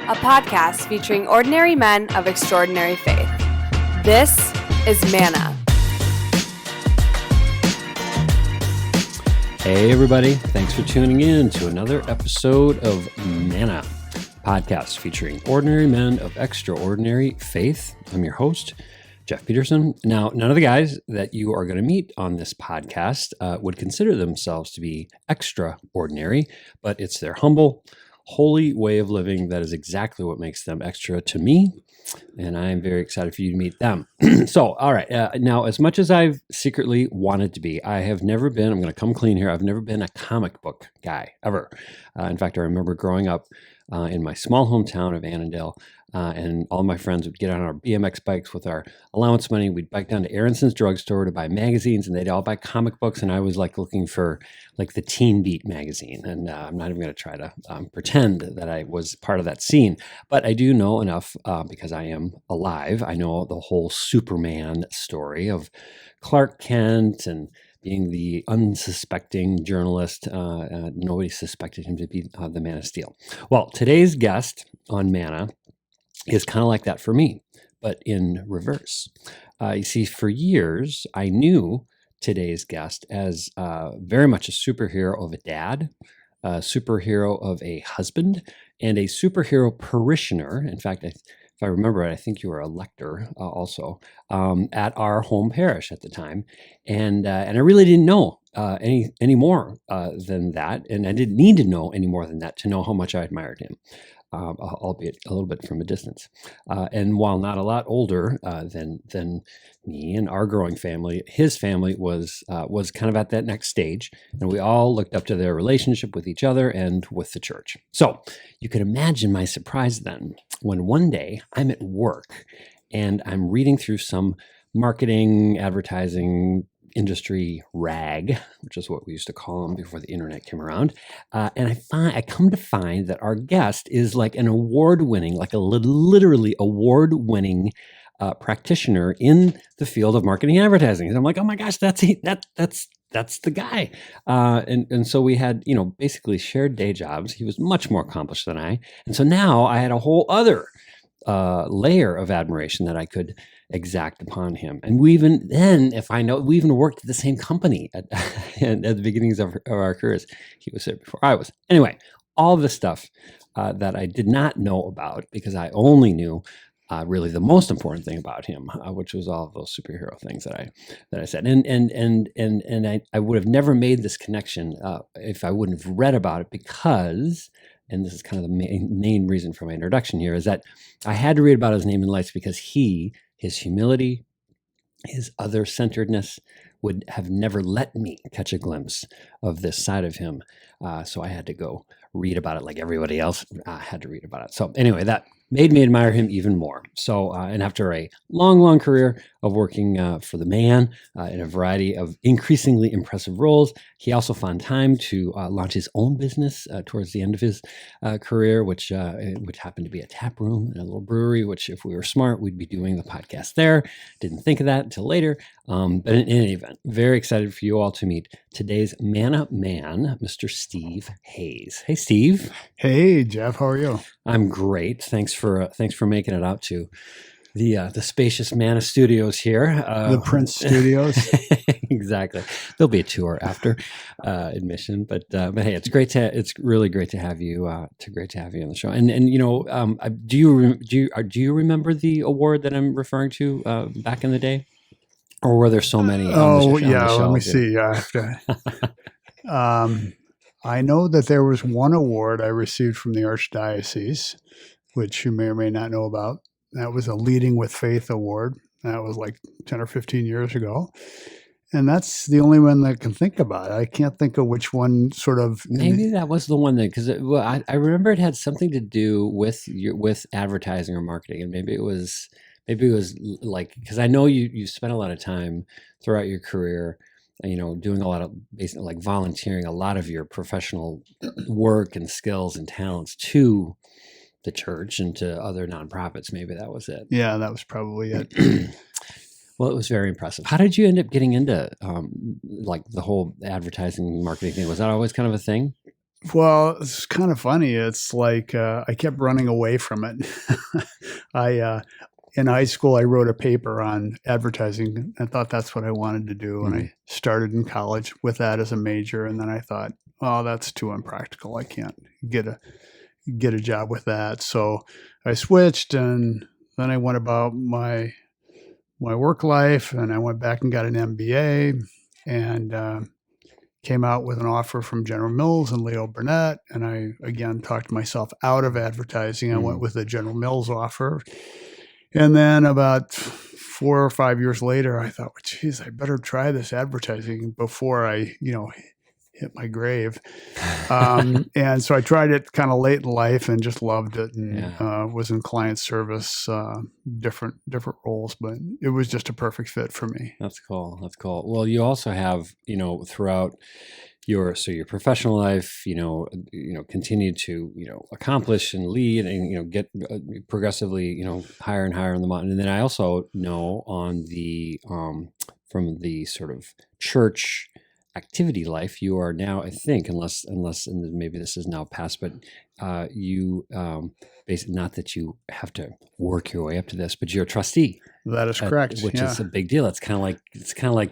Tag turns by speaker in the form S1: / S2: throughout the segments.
S1: a podcast featuring ordinary men of extraordinary faith. This is Manna.
S2: Hey everybody, thanks for tuning in to another episode of Manna, podcast featuring ordinary men of extraordinary faith. I'm your host, Jeff Peterson. Now, none of the guys that you are going to meet on this podcast would consider themselves to be extraordinary, but it's their humble, holy way of living that is exactly what makes them extra to me, and I'm very excited for you to meet them. So, all right, now, as much as I've secretly wanted to be, I have never been, I'm going to come clean here, I've never been a comic book guy, ever. In fact, I remember growing up in my small hometown of Annandale, and all my friends would get on our BMX bikes with our allowance money. We'd bike down to Aaronson's drugstore to buy magazines, and they'd all buy comic books, and I was like looking for like the Teen Beat magazine, and I'm not even going to try to pretend that I was part of that scene, but I do know enough because I am alive. I know the whole Superman story of Clark Kent and being the unsuspecting journalist. Nobody suspected him to be the Man of Steel. Well, today's guest on Manna is kind of like that for me, but in reverse. You see, for years, I knew today's guest as very much a superhero of a dad, a superhero of a husband, and a superhero parishioner. In fact, if I remember it, I think you were a lector also at our home parish at the time. And I really didn't know any more than that. And I didn't need to know any more than that to know how much I admired him. Albeit a little bit from a distance. And while not a lot older than me and our growing family, his family was kind of at that next stage, and we all looked up to their relationship with each other and with the church. So you can imagine my surprise then when one day I'm at work and I'm reading through some marketing, advertising, industry rag, which is what we used to call them before the internet came around. And I come to find that our guest is like an award-winning, like a literally award-winning practitioner in the field of marketing and advertising. And I'm like, oh my gosh, that's the guy. And so we had, basically shared day jobs. He was much more accomplished than I. And so now I had a whole other layer of admiration that I could exact upon him. And we even worked at the same company at the beginnings of our careers. He was there before I was. Anyway, all of the stuff that I did not know about because I only knew really the most important thing about him, which was all of those superhero things that I said. And I would have never made this connection if I wouldn't have read about it because, and this is kind of the main reason for my introduction here, is that I had to read about his name and lights because his humility, his other-centeredness would have never let me catch a glimpse of this side of him. So I had to go read about it like everybody else had to read about it. So anyway, that made me admire him even more. So, and after a long career of working for the man in a variety of increasingly impressive roles, he also found time to launch his own business towards the end of his career, which happened to be a tap room and a little brewery, which if we were smart, we'd be doing the podcast there. Didn't think of that until later. But in any event, very excited for you all to meet today's Manna man, Mr. Steve Hayes. Hey, Steve.
S3: Hey, Jeff. How are you?
S2: I'm great. Thanks for making it out to the spacious Manna Studios here.
S3: The Prince Studios.
S2: Exactly. There'll be a tour after admission, but hey, it's really great to have you. Great to have you on the show. And do you remember the award that I'm referring to back in the day, or were there so many?
S3: Oh yeah, let me see. I know that there was one award I received from the Archdiocese, which you may or may not know about. That was a Leading with Faith award. That was like 10 or 15 years ago. And that's the only one that I can think about. I can't think of which one sort of...
S2: Maybe that was the one that, because I remember it had something to do with advertising or marketing. And maybe it was like, because I know you spent a lot of time throughout your career doing a lot of basically like volunteering a lot of your professional work and skills and talents to the church and to other nonprofits. Maybe that was it.
S3: Yeah, that was probably it.
S2: Well, it was very impressive. How did you end up getting into like the whole advertising marketing thing? Was that always kind of a thing?
S3: Well, it's kind of funny. It's like I kept running away from it. I in high school I wrote a paper on advertising. I thought that's what I wanted to do, and
S2: Mhm.
S3: I started in college with that as a major. And then I thought, oh, that's too impractical. I can't get a job with that. So I switched, and then I went about my work life, and I went back and got an MBA, and came out with an offer from General Mills and Leo Burnett. And I, again, talked myself out of advertising. I went
S2: Mhm.
S3: with the General Mills offer. And then about 4 or 5 years later, I thought, well, geez, I better try this advertising before I, hit my grave. And so I tried it kind of late in life and just loved it, and
S2: Yeah.
S3: was in client service, different roles, but it was just a perfect fit for me.
S2: That's cool. That's cool. Well, you also have, throughout your professional life, continue to, accomplish and lead and, get progressively, higher and higher on the mountain. And then I also know on the, from the sort of church activity life, you are now, I think, unless, and maybe this is now past, but you, basically, not that you have to work your way up to this, but you're a trustee,
S3: That is correct.
S2: which
S3: Yeah.
S2: is a big deal. It's kind of like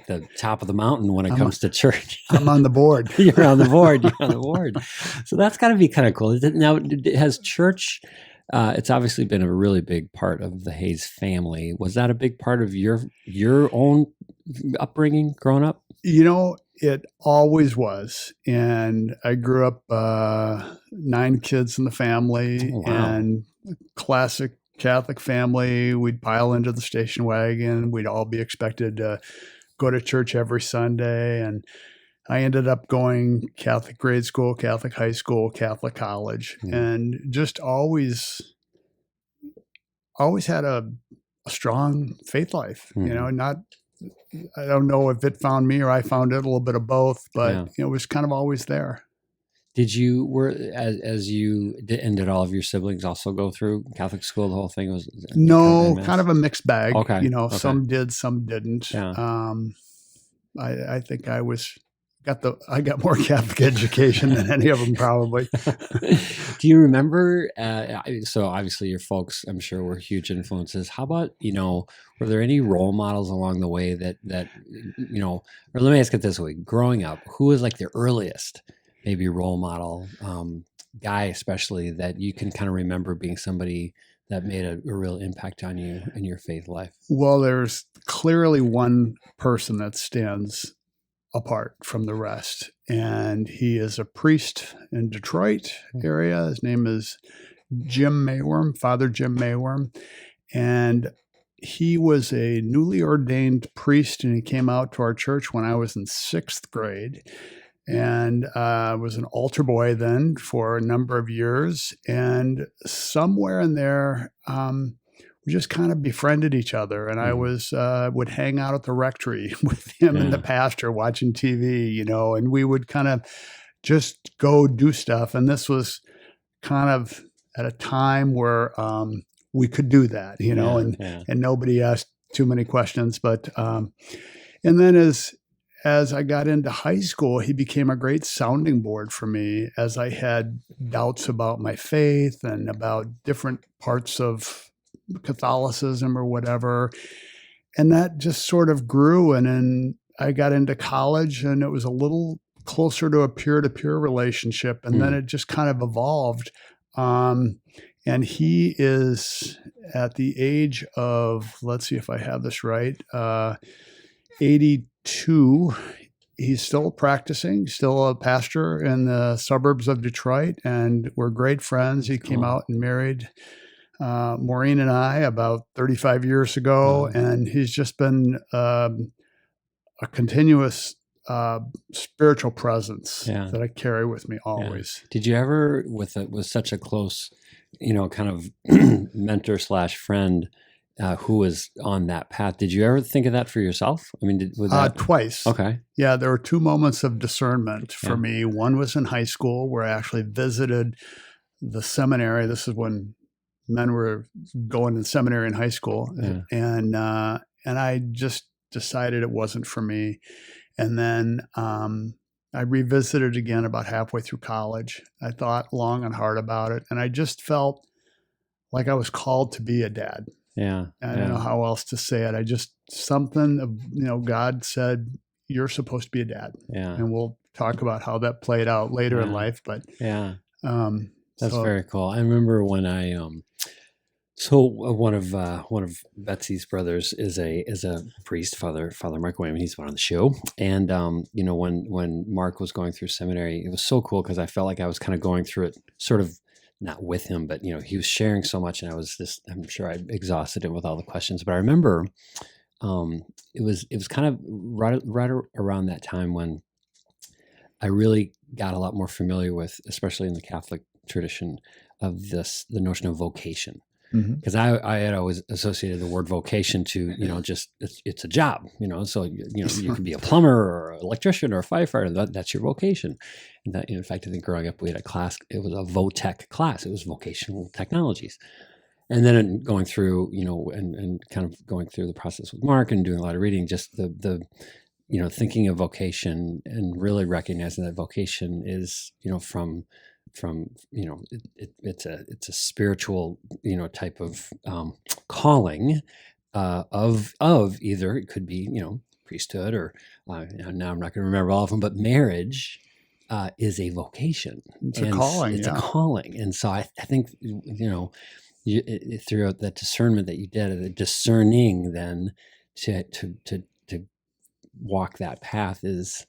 S2: the top of the mountain when it
S3: I'm,
S2: comes to church.
S3: I'm on the board.
S2: You're on the board. You're on the board. So that's got to be kind of cool. Now, has church? It's obviously been a really big part of the Hayes family. Was that a big part of your own upbringing growing up?
S3: It always was. And I grew up 9 kids in the family,
S2: Oh, wow.
S3: and classic Catholic family. We'd pile into the station wagon. We'd all be expected to go to church every Sunday. And I ended up going Catholic grade school, Catholic high school, Catholic college,
S2: Mm.
S3: and just always had a strong faith life.
S2: Mhm.
S3: Not I don't know if it found me or I found it, a little bit of both, but
S2: Yeah.
S3: it was kind of always there.
S2: Did you were as you did, and did all of your siblings also go through Catholic school? The whole thing was kind of en
S3: No, kind
S2: masse?
S3: of a mixed bag.
S2: Okay. Okay.
S3: Some did, some didn't.
S2: Yeah.
S3: I think I got more Catholic education than any of them probably.
S2: Do you remember? So obviously, your folks, I'm sure, were huge influences. How about were there any role models along the way that or let me ask it this way: growing up, who was like the earliest, maybe role model guy, especially that you can kind of remember being somebody that made a real impact on you in your faith life?
S3: Well, there's clearly one person that stands apart from the rest, and he is a priest in Detroit area. His name is Jim Mayworm, Father Jim Mayworm, and he was a newly ordained priest, and he came out to our church when I was in 6th grade, and was an altar boy then for a number of years. And somewhere in there, we just kind of befriended each other, and I would hang out at the rectory with him and the
S2: Yeah.
S3: pastor watching TV, and we would kind of just go do stuff. And this was kind of at a time where we could do that,
S2: Yeah.
S3: and
S2: Yeah.
S3: and nobody asked too many questions. But and then as I got into high school, he became a great sounding board for me as I had doubts about my faith and about different parts of Catholicism or whatever. And that just sort of grew. And then I got into college, and it was a little closer to a peer-to-peer relationship. And then it just kind of evolved. And he is at the age of, let's see if I have this right, 82. He's still practicing, still a pastor in the suburbs of Detroit, and we're great friends. He came
S2: Cool.
S3: out and married Maureen and I about 35 years ago, and he's just been a continuous spiritual presence that I carry with me always.
S2: Yeah. Did you ever, with such a close, kind of mentor / friend who was on that path, did you ever think of that for yourself? I mean, was that
S3: Twice.
S2: okay?
S3: Yeah, there were 2 moments of discernment for me. One was in high school, where I actually visited the seminary. This is when men were going to seminary in high school, and I just decided it wasn't for me. And then I revisited again about halfway through college. I thought long and hard about it, and I just felt like I was called to be a dad.
S2: Yeah.
S3: I don't know how else to say it. I just something of, God said, you're supposed to be a dad.
S2: Yeah.
S3: And we'll talk about how that played out later in
S2: Yeah.
S3: life. But
S2: Yeah. That's
S3: so
S2: very cool. I remember when I one of Betsy's brothers is a priest, Father Mark Wayman. He's been on the show, and when Mark was going through seminary, it was so cool because I felt like I was kind of going through it, sort of not with him, but he was sharing so much, and I'm sure I exhausted him with all the questions. But I remember it was kind of right around that time when I really got a lot more familiar with, especially in the Catholic tradition, of the notion of vocation. Because I had always associated the word vocation to, just it's a job, so, you can be a plumber or an electrician or a firefighter. That's your vocation. And that, in fact, I think growing up, we had a class, it was a VOTech class. It was vocational technologies. And then going through, and kind of going through the process with Mark and doing a lot of reading, just the thinking of vocation and really recognizing that vocation is, it's a spiritual type of calling of either it could be priesthood or now I'm not going to remember all of them, but marriage is a vocation.
S3: It's a calling.
S2: It's a calling, and so I think throughout that discernment that you did, the discerning then to walk that path it's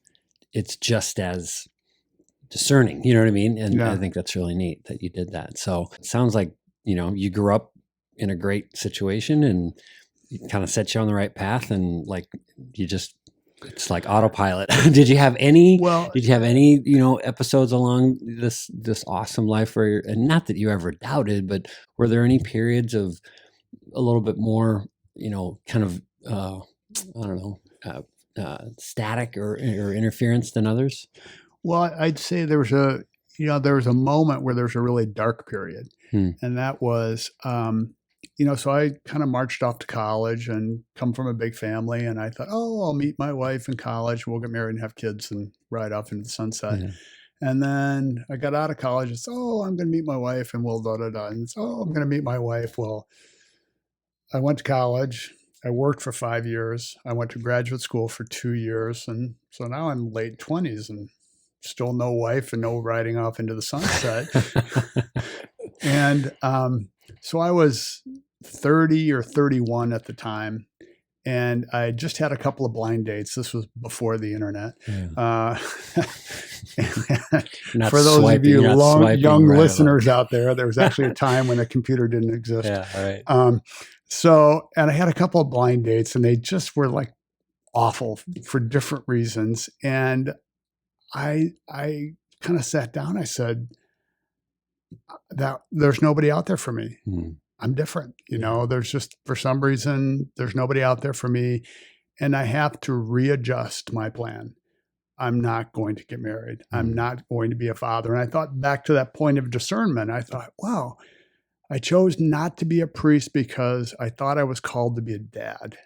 S2: just as discerning, you know what I mean? And I think that's really neat that you did that. So it sounds like, you grew up in a great situation and it kind of set you on the right path, and like it's like autopilot. Did you have any episodes along this awesome life where and not that you ever doubted, but were there any periods of a little bit more, kind of I don't know, static or interference than others?
S3: Well, I'd say there was a moment where there was a really dark period, and that was, so I kind of marched off to college and come from a big family, and I thought, I'll meet my wife in college, we'll get married and have kids and ride off into the sunset. Yeah. And then I got out of college and said, I'm going to meet my wife and we'll da-da-da. And I'm going to meet my wife. Well, I went to college. I worked for 5 years. I went to graduate school for 2 years. And so now I'm late 20s and still no wife and no riding off into the sunset. And so I was 30 or 31 at the time. And I just had a couple of blind dates. This was before the internet. Yeah. For those of you young listeners out there was actually a time when a computer didn't exist.
S2: Yeah, right.
S3: And I had a couple of blind dates, and they just were like awful for different reasons. And I kind of sat down. I said, that there's nobody out there for me. I'm different. There's just, for some reason, there's nobody out there for me, and I have to readjust my plan. I'm not going to get married. I'm not going to be a father. And I thought back to that point of discernment. I thought, wow, I chose not to be a priest because I thought I was called to be a dad.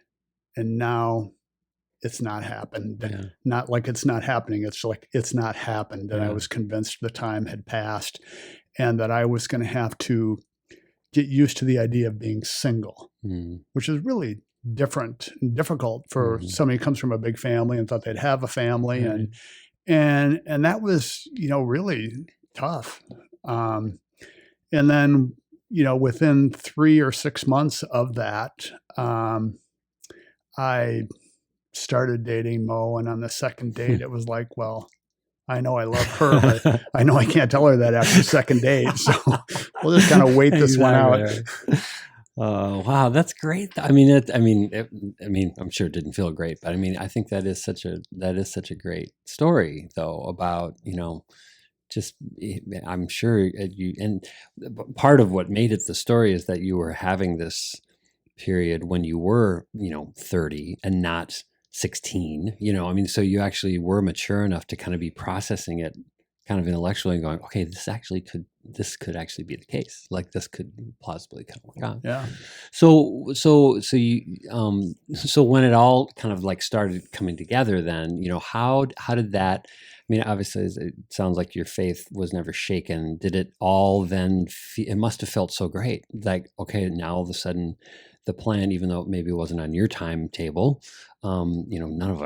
S3: And now it's not happened. Yeah. Not like it's not happening. It's like it's not happened. And I was convinced the time had passed and that I was going to have to get used to the idea of being single, which is really different and difficult for somebody who comes from a big family and thought they'd have a family. And that was, really tough. And then, within 3 or 6 months of that, I started dating Mo. And on the second date, it was like, well, I know I love her, but I know I can't tell her that after the second date. So we'll just kind of wait this one out.
S2: Wow, that's great. I mean, I'm sure it didn't feel great, but I think that is such a great story, though, about I'm sure and part of what made it the story is that you were having this period when you were 30 and not 16, so you actually were mature enough to kind of be processing it kind of intellectually and going, okay, this actually could this could actually be the case. Like this could plausibly kind of work out.
S3: Yeah.
S2: So when it all kind of like started coming together, then, how did that, I mean, obviously it sounds like your faith was never shaken. Did it all then, it must have felt so great. Like, okay, now all of a sudden the plan, even though it maybe wasn't on your timetable, none of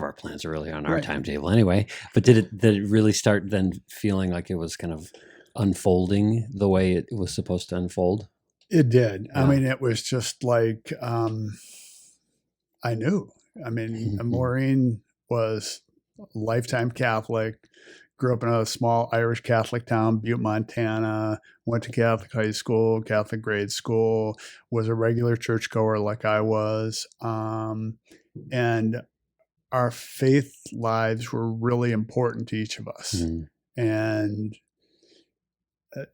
S2: our plans are really on our
S3: Right.
S2: timetable anyway, but did it really start then feeling like it was kind of unfolding the way it was supposed to unfold?
S3: It did. I
S2: Yeah.
S3: mean, it was just like, I knew. I mean,
S2: Mhm.
S3: Maureen was a lifetime Catholic, grew up in a small Irish Catholic town, Butte, Montana, went to Catholic high school, Catholic grade school, was a regular churchgoer like I was. And our faith lives were really important to each of us.
S2: Mhm.
S3: And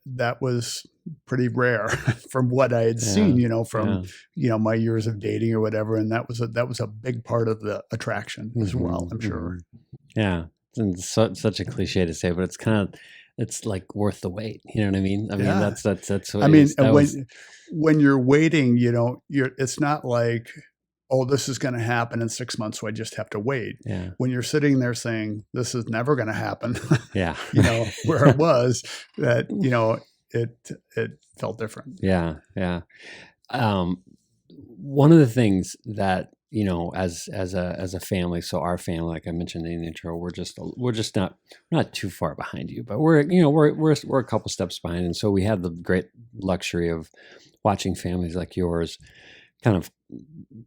S3: that was pretty rare from what I had seen, from my years of dating or whatever, and that was a big part of the attraction as well. I'm sure.
S2: Yeah, and such a cliche to say, but it's like worth the wait. You know what I mean? I mean,
S3: Yeah.
S2: that's what
S3: I
S2: it
S3: mean,
S2: is. That was,
S3: when you're waiting, it's not like, oh, this is going to happen in 6 months, so I just have to wait.
S2: yeah,
S3: When you're sitting there saying this is never going to happen,
S2: yeah,
S3: where it was that, it felt different.
S2: yeah, yeah. One of the things that, as a family, so our family, like I mentioned in the intro, we're just not too far behind you, but we're a couple steps behind, and so we have the great luxury of watching families like yours kind of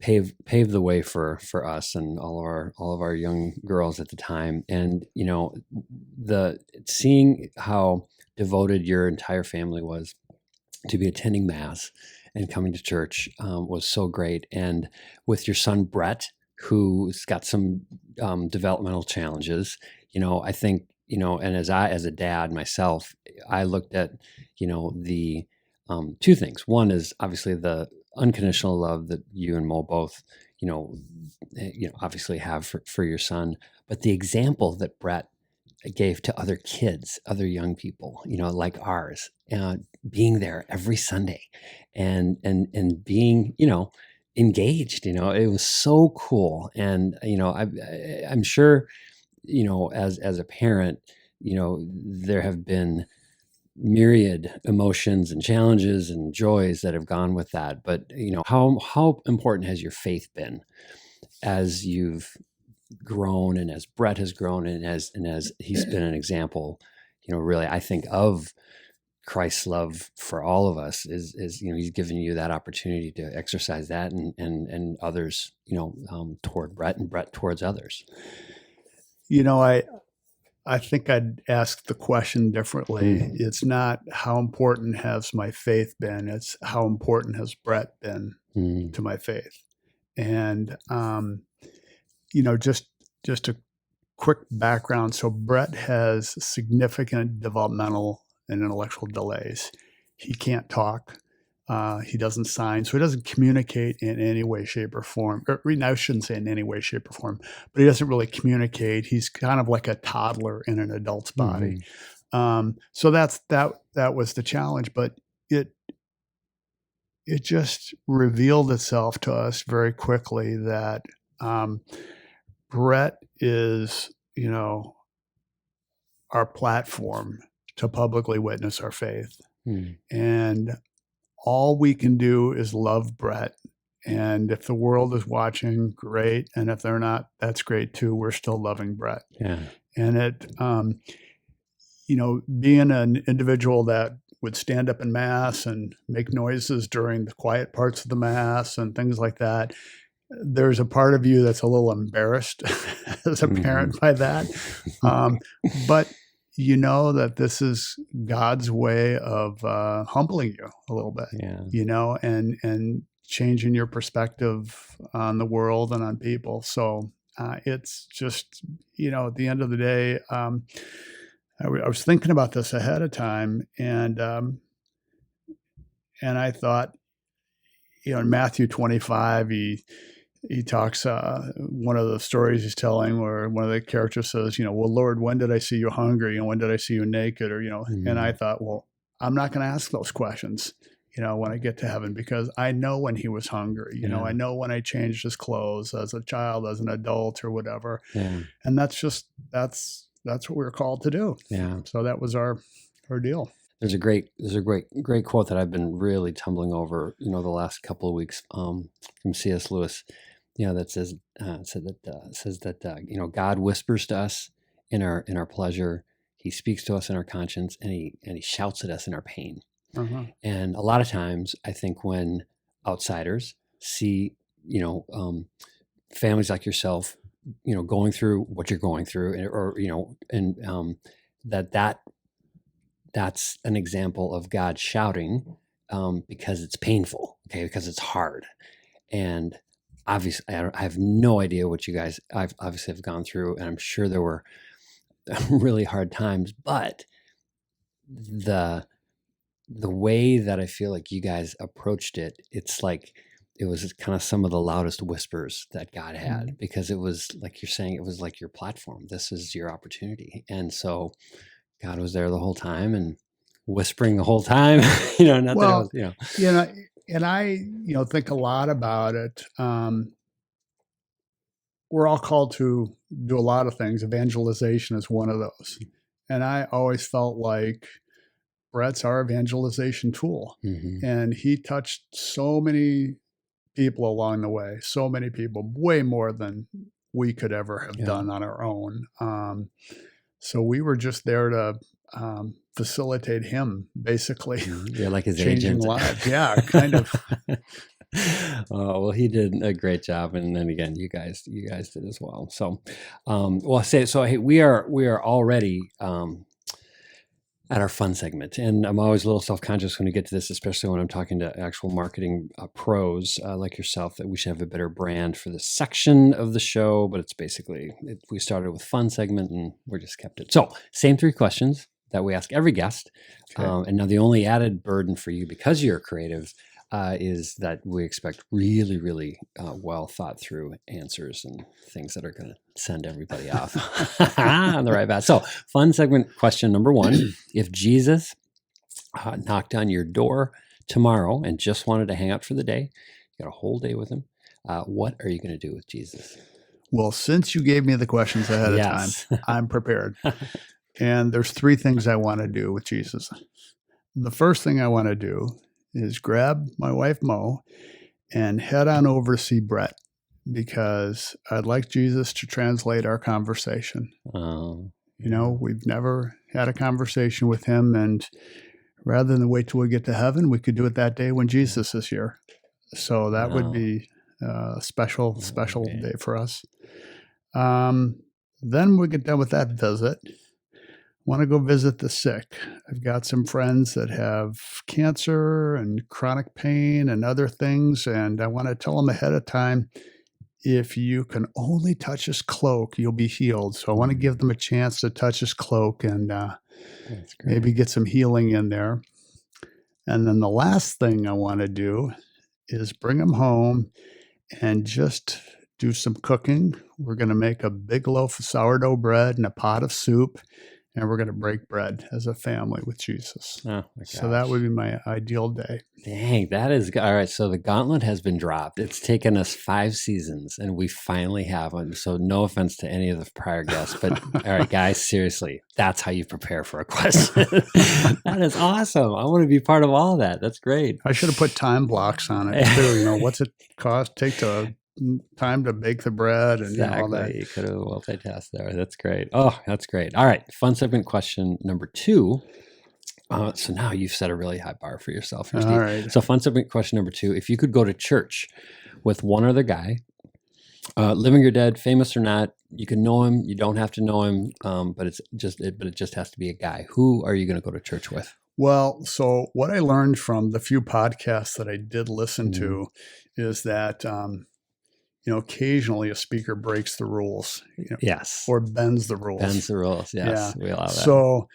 S2: pave the way for us and all of our young girls at the time. And the seeing how devoted your entire family was to be attending mass and coming to church was so great. And with your son Brett, who's got some developmental challenges, I think, and as a dad myself, I looked at the two things. One is obviously the unconditional love that you and Mo both obviously have for your son, but the example that Brett gave to other kids, other young people, like ours, being there every Sunday and being, engaged, it was so cool. And, I'm sure, as a parent, there have been myriad emotions and challenges and joys that have gone with that. But, how important has your faith been as you've grown and as Brett has grown and as he's been an example, really, I think, of Christ's love for all of us is, he's given you that opportunity to exercise that and others, toward Brett and Brett towards others.
S3: I think I'd ask the question differently. It's not how important has my faith been, it's how important has Brett been to my faith. And just a quick background. So Brett has significant developmental and intellectual delays. He can't talk. He doesn't sign, so he doesn't communicate in any way, shape, or form. I shouldn't say in any way, shape, or form, but he doesn't really communicate. He's kind of like a toddler in an adult's body. So that was the challenge, but it just revealed itself to us very quickly that Brett is, our platform to publicly witness our faith. And all we can do is love Brett. And if the world is watching, great. And if they're not, that's great too. We're still loving Brett.
S2: Yeah.
S3: And it, being an individual that would stand up in mass and make noises during the quiet parts of the mass and things like that, there's a part of you that's a little embarrassed as a parent by that. But that this is God's way of humbling you a little bit, and changing your perspective on the world and on people. So it's just, at the end of the day, I was thinking about this ahead of time, and I thought, in Matthew 25, he talks, one of the stories he's telling where one of the characters says, well, Lord, when did I see you hungry? And when did I see you naked? Or, and I thought, well, I'm not going to ask those questions, when I get to heaven, because I know when he was hungry, I know when I changed his clothes as a child, as an adult or whatever.
S2: Yeah.
S3: And that's what we're called to do.
S2: Yeah.
S3: So that was our deal.
S2: There's a great quote that I've been really tumbling over, the last couple of weeks, from C.S. Lewis, that says that God whispers to us in our pleasure, he speaks to us in our conscience, and he shouts at us in our pain.
S3: Uh-huh.
S2: And a lot of times, I think when outsiders see, families like yourself, going through what you're going through, that's an example of God shouting, because it's painful, because it's hard. And obviously, I have no idea what you guys obviously have gone through, and I'm sure there were really hard times, but the way that I feel like you guys approached it, it's like it was kind of some of the loudest whispers that God had, because it was like you're saying, it was like your platform. This is your opportunity. And so God was there the whole time and whispering the whole time, and I, think a lot about it. We're all called to do a lot of things. Evangelization is one of those. And I always felt like Brett's our evangelization tool. Mm-hmm.
S3: And he touched so many people along the way, so many people, way more than we could ever have done on our own. So we were just there to facilitate him, basically.
S2: You're like his
S3: changing
S2: agent.
S3: lives. Yeah, kind of.
S2: Well, he did a great job, and then again, you guys did as well. So, hey, we are already at our fun segment, and I'm always a little self-conscious when we get to this, especially when I'm talking to actual marketing pros like yourself, that we should have a better brand for this section of the show. But it's basically we started with fun segment, and we just kept it. So, same 3 questions that we ask every guest, and now the only added burden for you, because you're creative, is that we expect really, really well thought through answers and things that are going to send everybody off on the right path. So, fun segment question number 1. If Jesus knocked on your door tomorrow and just wanted to hang out for the day, you got a whole day with him, what are you going to do with Jesus?
S3: Well, since you gave me the questions ahead of time, I'm prepared. And there's 3 things I want to do with Jesus. The first thing I want to do is grab my wife, Mo, and head on over to see Brett, because I'd like Jesus to translate our conversation. We've never had a conversation with him, and rather than wait till we get to heaven, we could do it that day when Jesus is here. So that would be a special day for us. Then we get done with that visit. Want to go visit the sick. I've got some friends that have cancer and chronic pain and other things, and I want to tell them ahead of time, if you can only touch his cloak, you'll be healed. So I want to give them a chance to touch his cloak and maybe get some healing in there. And then the last thing I want to do is bring them home and just do some cooking. We're going to make a big loaf of sourdough bread and a pot of soup, and we're going to break bread as a family with Jesus.
S2: Oh, my gosh.
S3: So that would be my ideal day.
S2: Dang, that is all right. So the gauntlet has been dropped. It's taken us 5 seasons, and we finally have one. So no offense to any of the prior guests, but all right, guys, seriously, that's how you prepare for a question. That is awesome. I want to be part of all of that. That's great.
S3: I should have put time blocks on it too. What's it take to time to bake the bread and all that.
S2: You could have multitasked there. That's great. Oh, that's great. All right. Fun segment question number 2. So now you've set a really high bar for yourself here, Steve.
S3: All right.
S2: So fun segment question number 2. If you could go to church with one other guy, living or dead, famous or not, you can know him, you don't have to know him, but it just has to be a guy. Who are you going to go to church with?
S3: Well, so what I learned from the few podcasts that I did listen to is that occasionally a speaker breaks the rules.
S2: Yes.
S3: Or bends the rules.
S2: Bends the rules. Yes. Yeah. We allow that.
S3: So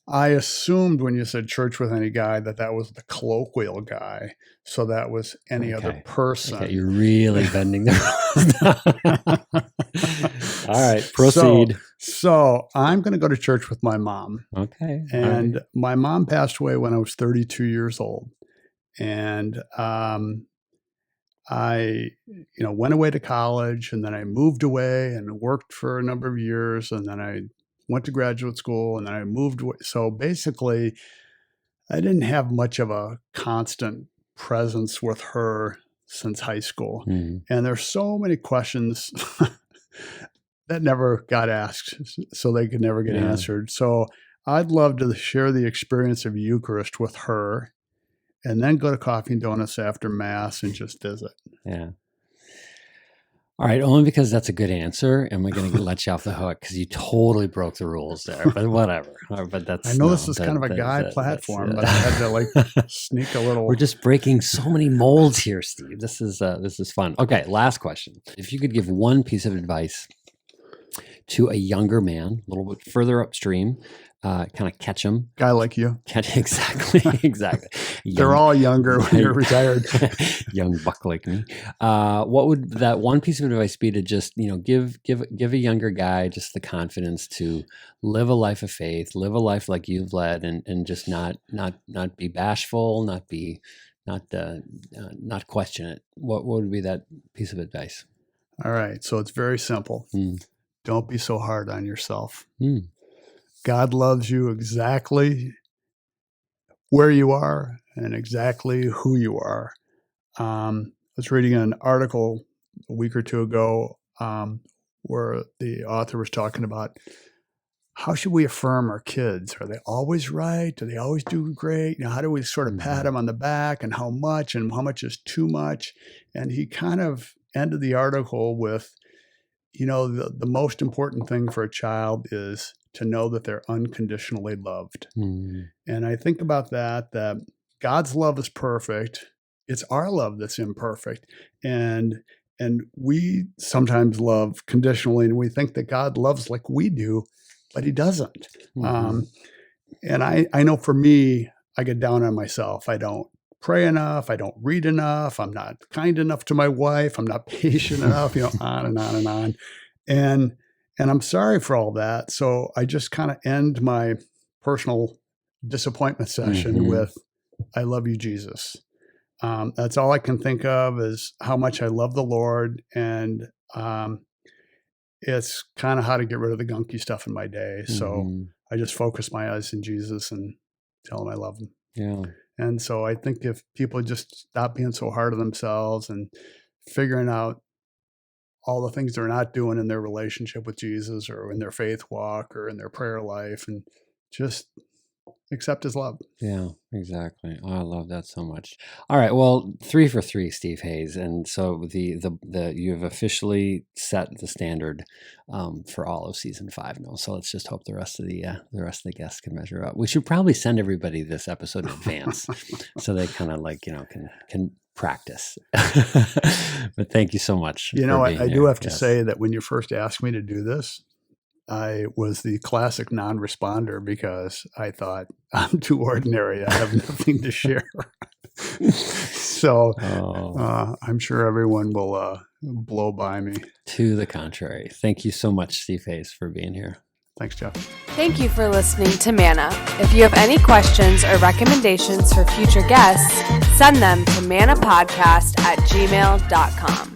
S3: I assumed when you said church with any guy that was the colloquial guy. So that was any other person.
S2: Okay, you're really bending the rules. All right, proceed.
S3: So I'm going to go to church with my mom.
S2: Okay.
S3: And my mom passed away when I was 32 years old. And I, went away to college, and then I moved away and worked for a number of years, and then I went to graduate school, and then I moved away. So basically, I didn't have much of a constant presence with her since high school.
S2: Mm.
S3: And there's so many questions that never got asked, so they could never get answered. So I'd love to share the experience of Eucharist with her, and then go to coffee and donuts after Mass and just visit.
S2: Yeah. All right. Only because that's a good answer. Am I going to let you off the hook? Because you totally broke the rules there, but whatever. But that's,
S3: I know this is kind of a guy platform, but I had to sneak a little.
S2: We're just breaking so many molds here, Steve. This is fun. Okay. Last question. If you could give one piece of advice to a younger man, a little bit further upstream, kind of catch him.
S3: Guy like you.
S2: Exactly.
S3: They're all younger when you're retired.
S2: Young buck like me. What would that one piece of advice be to just, give a younger guy just the confidence to live a life of faith, live a life like you've led, and just not be bashful, not question it. What would be that piece of advice?
S3: All right. So it's very simple. Don't be so hard on yourself. God loves you exactly where you are and exactly who you are. I was reading an article a week or two ago where the author was talking about how should we affirm our kids? Are they always right? Do they always do great? How do we sort of pat them on the back, and how much is too much? And he kind of ended the article with, the most important thing for a child is to know that they're unconditionally loved. And I think about that God's love is perfect. It's our love that's imperfect. And we sometimes love conditionally, and we think that God loves like we do, but he doesn't. And I know for me, I get down on myself. I don't pray enough. I don't read enough. I'm not kind enough to my wife. I'm not patient enough, on and on and on. And I'm sorry for all that. So I just kind of end my personal disappointment session with, I love you, Jesus. That's all I can think of is how much I love the Lord. And it's kind of how to get rid of the gunky stuff in my day. So I just focus my eyes in Jesus and tell him I love him.
S2: Yeah.
S3: And so I think if people just stop being so hard on themselves and figuring out all the things they're not doing in their relationship with Jesus or in their faith walk or in their prayer life, and just accept his love.
S2: Yeah, exactly. Oh, I love that so much. All right. Well, 3 for 3, Steve Hayes. And so you have officially set the standard for all of season 5 now. So let's just hope the rest of the guests can measure up. We should probably send everybody this episode in advance so they kind of can practice. But thank you so much.
S3: I do have to say that when you first asked me to do this, I was the classic non-responder because I thought I'm too ordinary. I have nothing to share. So I'm sure everyone will blow by me.
S2: To the contrary. Thank you so much, Steve Hayes, for being here.
S3: Thanks, Jeff.
S1: Thank you for listening to Manna. If you have any questions or recommendations for future guests, send them to mannapodcast@gmail.com.